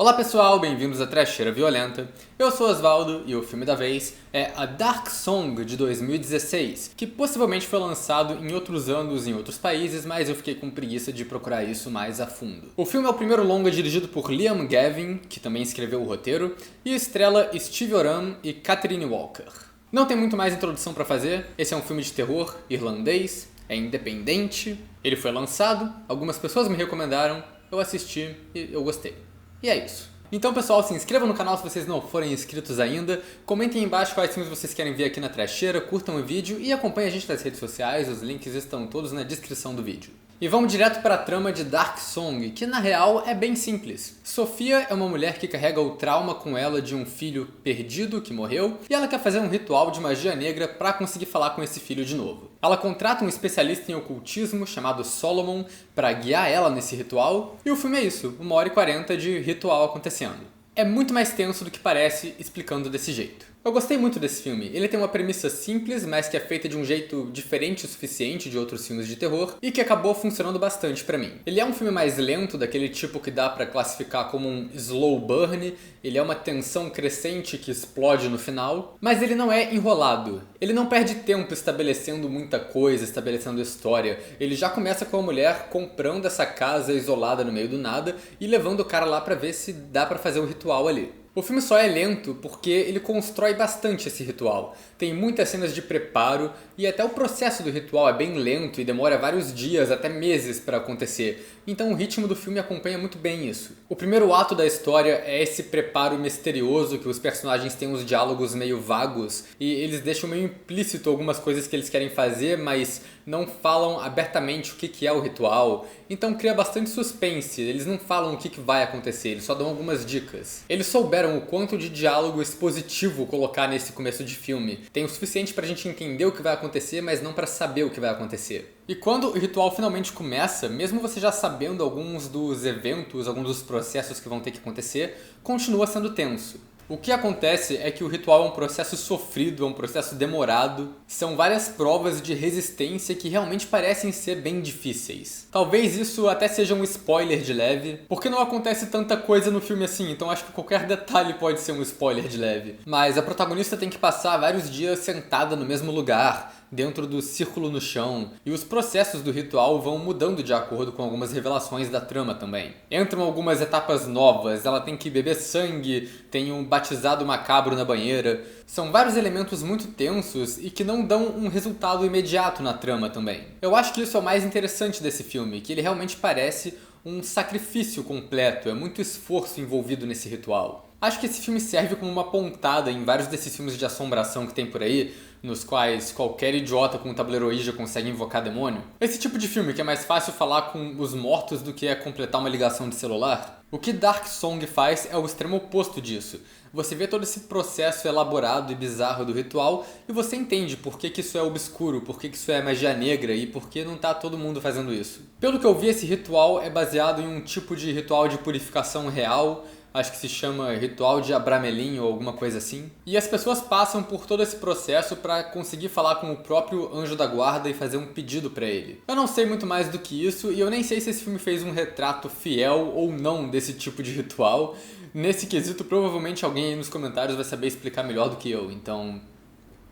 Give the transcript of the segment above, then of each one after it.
Olá pessoal, bem-vindos à Trecheira Violenta. Eu sou Osvaldo e o filme da vez é A Dark Song de 2016, que possivelmente foi lançado em outros anos em outros países, mas eu fiquei com preguiça de procurar isso mais a fundo. O filme é o primeiro longa dirigido por Liam Gavin, que também escreveu o roteiro, e estrela Steve Oram e Catherine Walker. Não tem muito mais introdução pra fazer, esse é um filme de terror irlandês, é independente, ele foi lançado, algumas pessoas me recomendaram, eu assisti e eu gostei. E é isso. Então pessoal, se inscrevam no canal se vocês não forem inscritos ainda, comentem aí embaixo quais filmes vocês querem ver aqui na trecheira, curtam o vídeo e acompanhem a gente nas redes sociais, os links estão todos na descrição do vídeo. E vamos direto para a trama de Dark Song, que na real é bem simples. Sofia é uma mulher que carrega o trauma com ela de um filho perdido que morreu, e ela quer fazer um ritual de magia negra para conseguir falar com esse filho de novo. Ela contrata um especialista em ocultismo chamado Solomon para guiar ela nesse ritual, e o filme é isso, 1h40 de ritual acontecendo. É muito mais tenso do que parece explicando desse jeito. Eu gostei muito desse filme. Ele tem uma premissa simples, mas que é feita de um jeito diferente o suficiente de outros filmes de terror e que acabou funcionando bastante pra mim. Ele é um filme mais lento, daquele tipo que dá pra classificar como um slow burn. Ele é uma tensão crescente que explode no final, mas ele não é enrolado. Ele não perde tempo estabelecendo muita coisa, estabelecendo história. Ele já começa com a mulher comprando essa casa isolada no meio do nada e levando o cara lá pra ver se dá pra fazer o ritual ali. O filme só é lento porque ele constrói bastante esse ritual. Tem muitas cenas de preparo e até o processo do ritual é bem lento e demora vários dias, até meses para acontecer. Então o ritmo do filme acompanha muito bem isso. O primeiro ato da história é esse preparo misterioso que os personagens têm uns diálogos meio vagos e eles deixam meio implícito algumas coisas que eles querem fazer, mas não falam abertamente o que é o ritual. Então cria bastante suspense, eles não falam o que vai acontecer, eles só dão algumas dicas. Eles souberam o quanto de diálogo expositivo colocar nesse começo de filme. Tem o suficiente pra gente entender o que vai acontecer, mas não pra saber o que vai acontecer. E quando o ritual finalmente começa, mesmo você já sabendo alguns dos eventos, alguns dos processos que vão ter que acontecer, continua sendo tenso. O que acontece é que o ritual é um processo sofrido, é um processo demorado. São várias provas de resistência que realmente parecem ser bem difíceis. Talvez isso até seja um spoiler de leve, porque não acontece tanta coisa no filme assim, então acho que qualquer detalhe pode ser um spoiler de leve. Mas a protagonista tem que passar vários dias sentada no mesmo lugar, dentro do círculo no chão, e os processos do ritual vão mudando de acordo com algumas revelações da trama também. Entram algumas etapas novas, ela tem que beber sangue, tem um batizado macabro na banheira. São vários elementos muito tensos e que não dão um resultado imediato na trama também. Eu acho que isso é o mais interessante desse filme, que ele realmente parece um sacrifício completo, é muito esforço envolvido nesse ritual. Acho que esse filme serve como uma pontada em vários desses filmes de assombração que tem por aí, nos quais qualquer idiota com um tabuleiro Ouija consegue invocar demônio. Esse tipo de filme que é mais fácil falar com os mortos do que é completar uma ligação de celular. O que Dark Song faz é o extremo oposto disso. Você vê todo esse processo elaborado e bizarro do ritual e você entende por que isso é obscuro, por que isso é magia negra e por que não tá todo mundo fazendo isso. Pelo que eu vi, esse ritual é baseado em um tipo de ritual de purificação real, acho que se chama ritual de Abramelin ou alguma coisa assim. E as pessoas passam por todo esse processo para conseguir falar com o próprio anjo da guarda e fazer um pedido para ele. Eu não sei muito mais do que isso e eu nem sei se esse filme fez um retrato fiel ou não desse tipo de ritual. Nesse quesito, provavelmente alguém aí nos comentários vai saber explicar melhor do que eu, então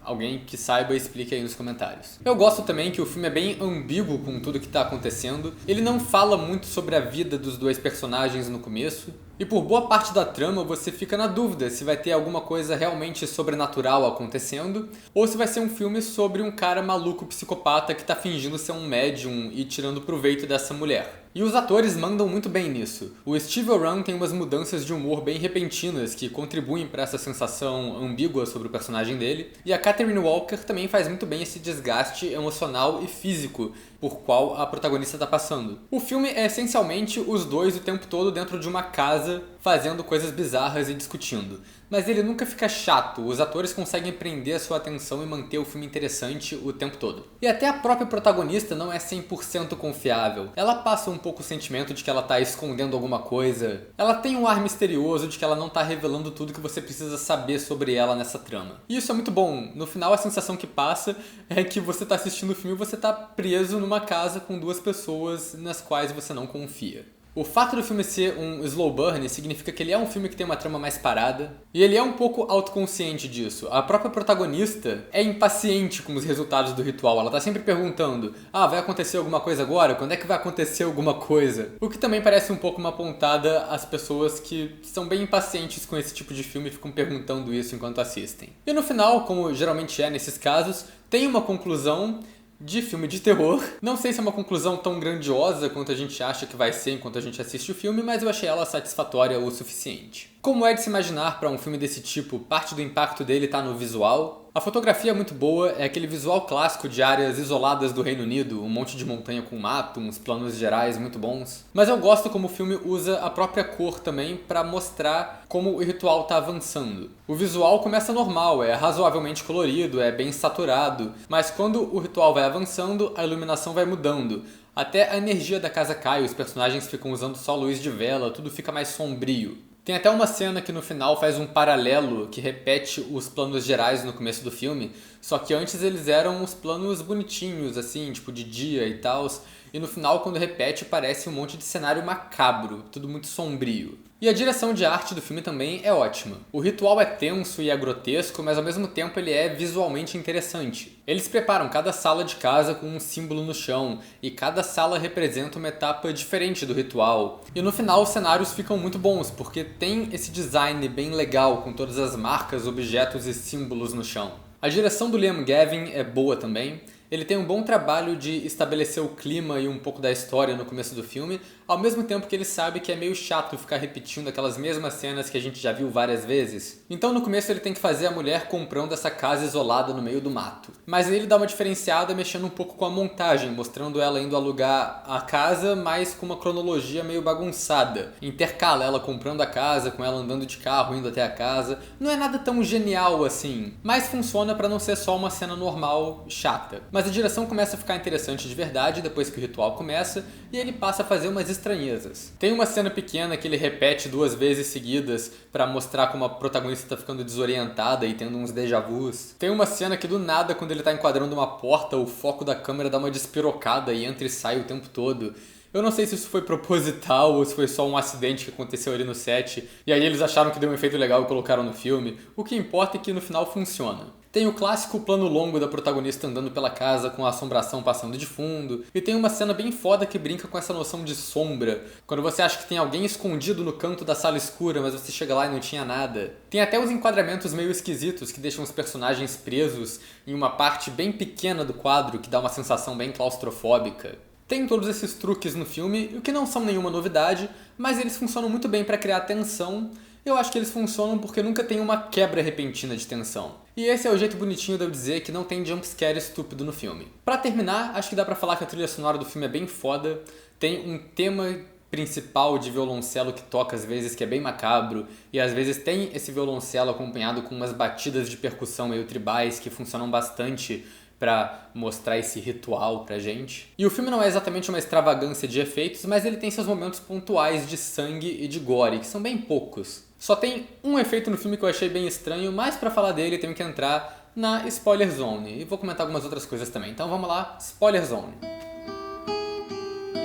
alguém que saiba explique aí nos comentários. Eu gosto também que o filme é bem ambíguo com tudo que está acontecendo. Ele não fala muito sobre a vida dos dois personagens no começo. E por boa parte da trama você fica na dúvida se vai ter alguma coisa realmente sobrenatural acontecendo ou se vai ser um filme sobre um cara maluco psicopata que tá fingindo ser um médium e tirando proveito dessa mulher. E os atores mandam muito bem nisso. O Steve Oram tem umas mudanças de humor bem repentinas que contribuem para essa sensação ambígua sobre o personagem dele. E a Catherine Walker também faz muito bem esse desgaste emocional e físico por qual a protagonista está passando. O filme é essencialmente os dois o tempo todo dentro de uma casa fazendo coisas bizarras e discutindo. Mas ele nunca fica chato, os atores conseguem prender a sua atenção e manter o filme interessante o tempo todo. E até a própria protagonista não é 100% confiável. Ela passa um pouco o sentimento de que ela tá escondendo alguma coisa. Ela tem um ar misterioso de que ela não tá revelando tudo que você precisa saber sobre ela nessa trama. E isso é muito bom. No final a sensação que passa é que você tá assistindo o filme e você tá preso numa casa com duas pessoas nas quais você não confia. O fato do filme ser um slow burn significa que ele é um filme que tem uma trama mais parada, e ele é um pouco autoconsciente disso. A própria protagonista é impaciente com os resultados do ritual, ela tá sempre perguntando: ah, vai acontecer alguma coisa agora? Quando é que vai acontecer alguma coisa? O que também parece um pouco uma pontada às pessoas que são bem impacientes com esse tipo de filme e ficam perguntando isso enquanto assistem. E no final, como geralmente é nesses casos, tem uma conclusão de filme de terror. Não sei se é uma conclusão tão grandiosa quanto a gente acha que vai ser enquanto a gente assiste o filme, mas eu achei ela satisfatória o suficiente. Como é de se imaginar para um filme desse tipo, parte do impacto dele tá no visual. A fotografia é muito boa, é aquele visual clássico de áreas isoladas do Reino Unido, um monte de montanha com mato, uns planos gerais muito bons. Mas eu gosto como o filme usa a própria cor também para mostrar como o ritual tá avançando. O visual começa normal, é razoavelmente colorido, é bem saturado, mas quando o ritual vai avançando, a iluminação vai mudando. Até a energia da casa cai, os personagens ficam usando só luz de vela, tudo fica mais sombrio. Tem até uma cena que no final faz um paralelo que repete os planos gerais no começo do filme, só que antes eles eram uns planos bonitinhos, assim, tipo de dia e tal, e no final quando repete parece um monte de cenário macabro, tudo muito sombrio. E a direção de arte do filme também é ótima. O ritual é tenso e é grotesco, mas ao mesmo tempo ele é visualmente interessante. Eles preparam cada sala de casa com um símbolo no chão, e cada sala representa uma etapa diferente do ritual. E no final os cenários ficam muito bons, porque tem esse design bem legal, com todas as marcas, objetos e símbolos no chão. A direção do Liam Gavin é boa também. Ele tem um bom trabalho de estabelecer o clima e um pouco da história no começo do filme, ao mesmo tempo que ele sabe que é meio chato ficar repetindo aquelas mesmas cenas que a gente já viu várias vezes. Então no começo ele tem que fazer a mulher comprando essa casa isolada no meio do mato. Mas aí ele dá uma diferenciada mexendo um pouco com a montagem, mostrando ela indo alugar a casa, mas com uma cronologia meio bagunçada. Intercala ela comprando a casa, com ela andando de carro indo até a casa. Não é nada tão genial assim, mas funciona pra não ser só uma cena normal chata. Mas a direção começa a ficar interessante de verdade depois que o ritual começa, e ele passa a fazer umas estranhezas. Tem uma cena pequena que ele repete 2 vezes seguidas pra mostrar como a protagonista tá ficando desorientada e tendo uns déjà vus. Tem uma cena que do nada, quando ele tá enquadrando uma porta, o foco da câmera dá uma despirocada e entra e sai o tempo todo. Eu não sei se isso foi proposital ou se foi só um acidente que aconteceu ali no set, e aí eles acharam que deu um efeito legal e colocaram no filme. O que importa é que no final funciona. Tem o clássico plano longo da protagonista andando pela casa com a assombração passando de fundo. E tem uma cena bem foda que brinca com essa noção de sombra. Quando você acha que tem alguém escondido no canto da sala escura, mas você chega lá e não tinha nada. Tem até uns enquadramentos meio esquisitos que deixam os personagens presos em uma parte bem pequena do quadro que dá uma sensação bem claustrofóbica. Tem todos esses truques no filme, o que não são nenhuma novidade, mas eles funcionam muito bem para criar tensão. Eu acho que eles funcionam porque nunca tem uma quebra repentina de tensão. E esse é o jeito bonitinho de eu dizer que não tem jumpscare estúpido no filme. Pra terminar, acho que dá pra falar que a trilha sonora do filme é bem foda. Tem um tema principal de violoncelo que toca às vezes que é bem macabro, e às vezes tem esse violoncelo acompanhado com umas batidas de percussão meio tribais que funcionam bastante pra mostrar esse ritual pra gente. E o filme não é exatamente uma extravagância de efeitos, mas ele tem seus momentos pontuais de sangue e de gore, que são bem poucos. Só tem um efeito no filme que eu achei bem estranho, mas pra falar dele tenho que entrar na Spoiler Zone. E vou comentar algumas outras coisas também. Então vamos lá, Spoiler Zone.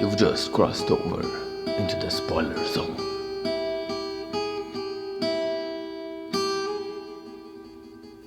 You've just crossed over into the spoiler zone.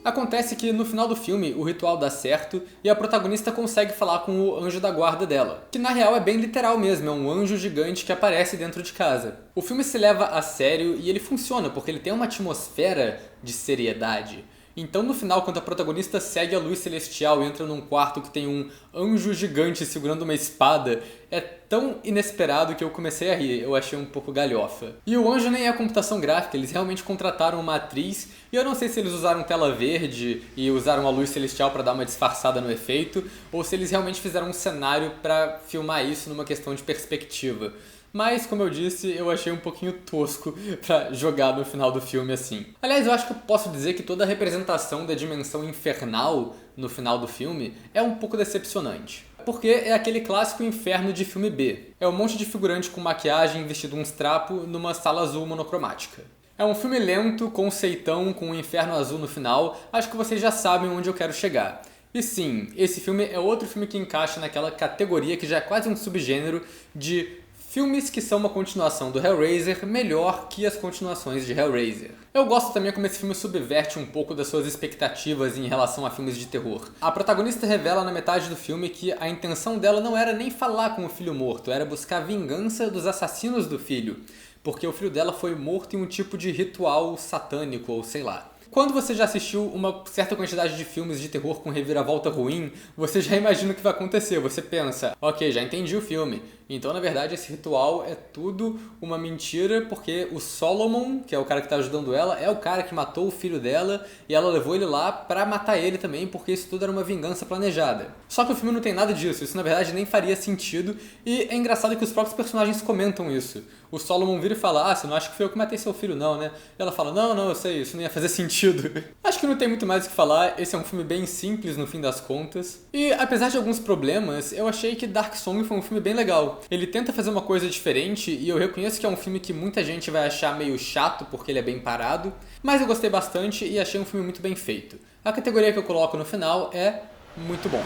Acontece que no final do filme o ritual dá certo e a protagonista consegue falar com o anjo da guarda dela, que na real é bem literal mesmo, é um anjo gigante que aparece dentro de casa. O filme se leva a sério e ele funciona porque ele tem uma atmosfera de seriedade. Então no final, quando a protagonista segue a luz celestial e entra num quarto que tem um anjo gigante segurando uma espada, é tão inesperado que eu comecei a rir, eu achei um pouco galhofa. E o anjo nem é computação gráfica, eles realmente contrataram uma atriz, e eu não sei se eles usaram tela verde e usaram a luz celestial para dar uma disfarçada no efeito, ou se eles realmente fizeram um cenário para filmar isso numa questão de perspectiva. Mas, como eu disse, eu achei um pouquinho tosco pra jogar no final do filme assim. Aliás, eu acho que eu posso dizer que toda a representação da dimensão infernal no final do filme é um pouco decepcionante. Porque é aquele clássico inferno de filme B. É um monte de figurante com maquiagem vestido uns trapos numa sala azul monocromática. É um filme lento, conceitão, com um inferno azul no final. Acho que vocês já sabem onde eu quero chegar. E sim, esse filme é outro filme que encaixa naquela categoria que já é quase um subgênero de filmes que são uma continuação do Hellraiser melhor que as continuações de Hellraiser. Eu gosto também como esse filme subverte um pouco das suas expectativas em relação a filmes de terror. A protagonista revela na metade do filme que a intenção dela não era nem falar com o filho morto, era buscar vingança dos assassinos do filho, porque o filho dela foi morto em um tipo de ritual satânico ou sei lá. Quando você já assistiu uma certa quantidade de filmes de terror com reviravolta ruim, você já imagina o que vai acontecer. Você pensa, ok, já entendi o filme. Então, na verdade, esse ritual é tudo uma mentira, porque o Solomon, que é o cara que está ajudando ela, é o cara que matou o filho dela e ela levou ele lá pra matar ele também, porque isso tudo era uma vingança planejada. Só que o filme não tem nada disso, isso na verdade nem faria sentido, e é engraçado que os próprios personagens comentam isso. O Solomon vira e fala, você não acha que foi eu que matei seu filho não, né? E ela fala, não, eu sei, isso não ia fazer sentido. Acho que não tem muito mais o que falar, esse é um filme bem simples no fim das contas. E apesar de alguns problemas, eu achei que Dark Song foi um filme bem legal. Ele tenta fazer uma coisa diferente e eu reconheço que é um filme que muita gente vai achar meio chato porque ele é bem parado, mas eu gostei bastante e achei um filme muito bem feito. A categoria que eu coloco no final é muito bom.